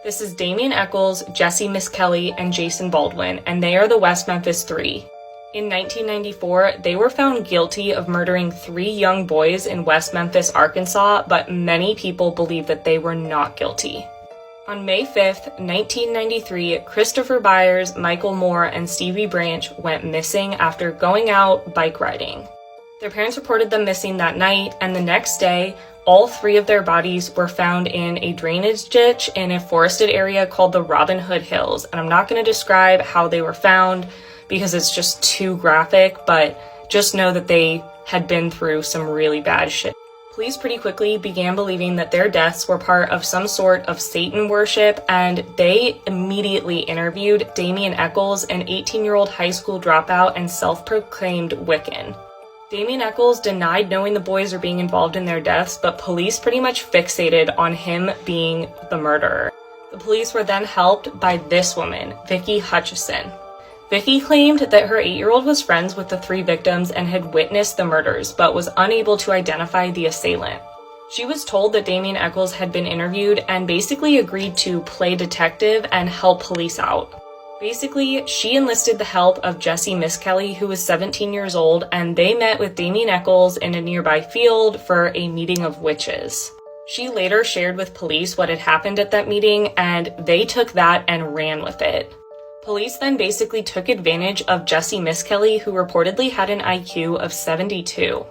This is Damien Echols, Jesse Misskelley, and Jason Baldwin, and they are the West Memphis Three. In 1994, they were found guilty of murdering 3 young boys in West Memphis, Arkansas, but many people believe that they were not guilty. On May 5th, 1993, Christopher Byers, Michael Moore, and Stevie Branch went missing after going out bike riding. Their parents reported them missing that night, and the next day, all 3 of their bodies were found in a drainage ditch in a forested area called the Robin Hood Hills. And I'm not going to describe how they were found because it's just too graphic, but just know that they had been through some really bad shit. Police pretty quickly began believing that their deaths were part of some sort of Satan worship, and they immediately interviewed Damien Echols, an 18-year-old high school dropout and self-proclaimed Wiccan. Damien Echols denied knowing the boys or being involved in their deaths, but police pretty much fixated on him being the murderer. The police were then helped by this woman, Vicki Hutchison. Vicki claimed that her 8-year-old was friends with the 3 victims and had witnessed the murders, but was unable to identify the assailant. She was told that Damien Echols had been interviewed and basically agreed to play detective and help police out. Basically, she enlisted the help of Jesse Misskelley, who was 17 years old, and they met with Damien Echols in a nearby field for a meeting of witches. She later shared with police what had happened at that meeting, and they took that and ran with it. Police then basically took advantage of Jesse Misskelley, who reportedly had an IQ of 72.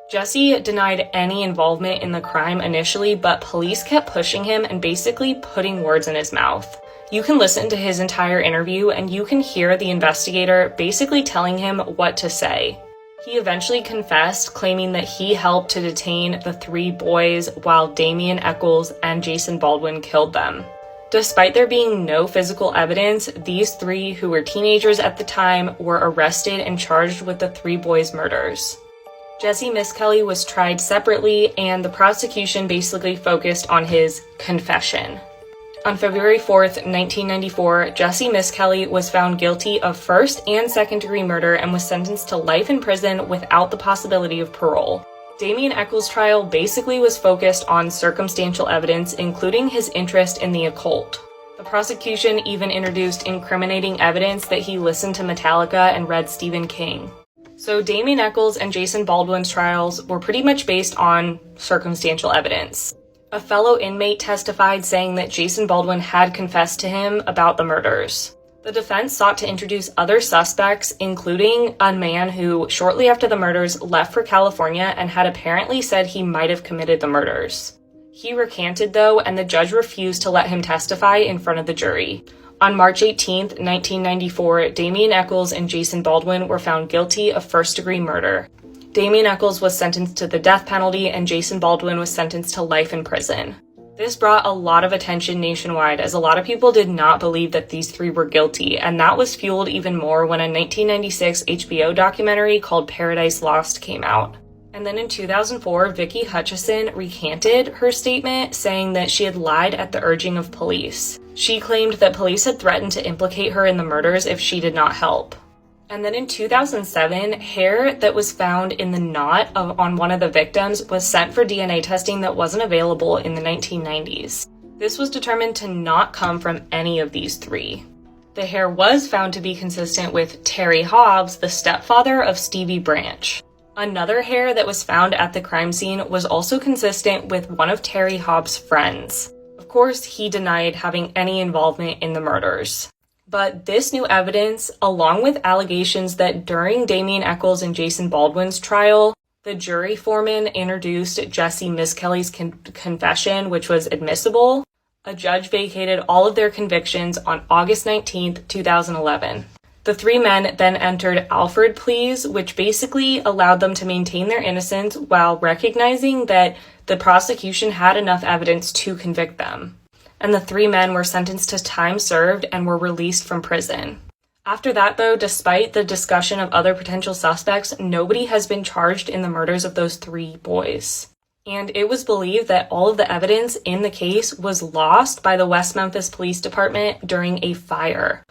Jesse denied any involvement in the crime initially, but police kept pushing him and basically putting words in his mouth. You can listen to his entire interview and you can hear the investigator basically telling him what to say. He eventually confessed, claiming that he helped to detain the 3 boys while Damien Echols and Jason Baldwin killed them. Despite there being no physical evidence, these 3, who were teenagers at the time, were arrested and charged with the 3 boys' murders. Jesse Misskelley was tried separately, and the prosecution basically focused on his confession. On February 4th, 1994, Jesse Misskelley was found guilty of first and second-degree murder and was sentenced to life in prison without the possibility of parole. Damien Echols' trial basically was focused on circumstantial evidence, including his interest in the occult. The prosecution even introduced incriminating evidence that he listened to Metallica and read Stephen King. So Damien Echols and Jason Baldwin's trials were pretty much based on circumstantial evidence. A fellow inmate testified saying that Jason Baldwin had confessed to him about the murders. The defense sought to introduce other suspects, including a man who, shortly after the murders, left for California and had apparently said he might have committed the murders. He recanted, though, and the judge refused to let him testify in front of the jury. On March 18, 1994, Damien Echols and Jason Baldwin were found guilty of first-degree murder. Damien Echols was sentenced to the death penalty, and Jason Baldwin was sentenced to life in prison. This brought a lot of attention nationwide, as a lot of people did not believe that these 3 were guilty, and that was fueled even more when a 1996 HBO documentary called Paradise Lost came out. And then in 2004, Vicki Hutchison recanted her statement, saying that she had lied at the urging of police. She claimed that police had threatened to implicate her in the murders if she did not help. And then in 2007, hair that was found in the knot on one of the victims was sent for DNA testing that wasn't available in the 1990s. This was determined to not come from any of these 3. The hair was found to be consistent with Terry Hobbs, the stepfather of Stevie Branch. Another hair that was found at the crime scene was also consistent with one of Terry Hobbs' friends. Of course, he denied having any involvement in the murders. But this new evidence, along with allegations that during Damien Echols and Jason Baldwin's trial, the jury foreman introduced Jesse Misskelley's confession, which was admissible, a judge vacated all of their convictions on August 19, 2011. The 3 men then entered Alford pleas, which basically allowed them to maintain their innocence while recognizing that the prosecution had enough evidence to convict them. And the 3 men were sentenced to time served and were released from prison. After that, though, despite the discussion of other potential suspects, nobody has been charged in the murders of those 3 boys. And it was believed that all of the evidence in the case was lost by the West Memphis Police Department during a fire.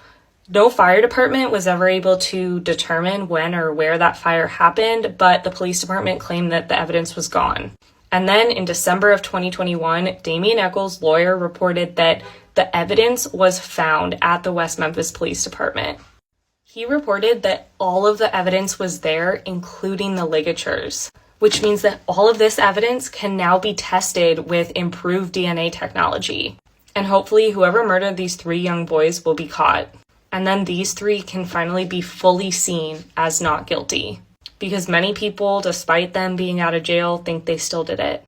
No fire department was ever able to determine when or where that fire happened, but the police department claimed that the evidence was gone. And then in December of 2021, Damien Echols' lawyer reported that the evidence was found at the West Memphis Police Department. He reported that all of the evidence was there, including the ligatures, which means that all of this evidence can now be tested with improved DNA technology. And hopefully whoever murdered these 3 young boys will be caught. And then these 3 can finally be fully seen as not guilty. Because many people, despite them being out of jail, think they still did it.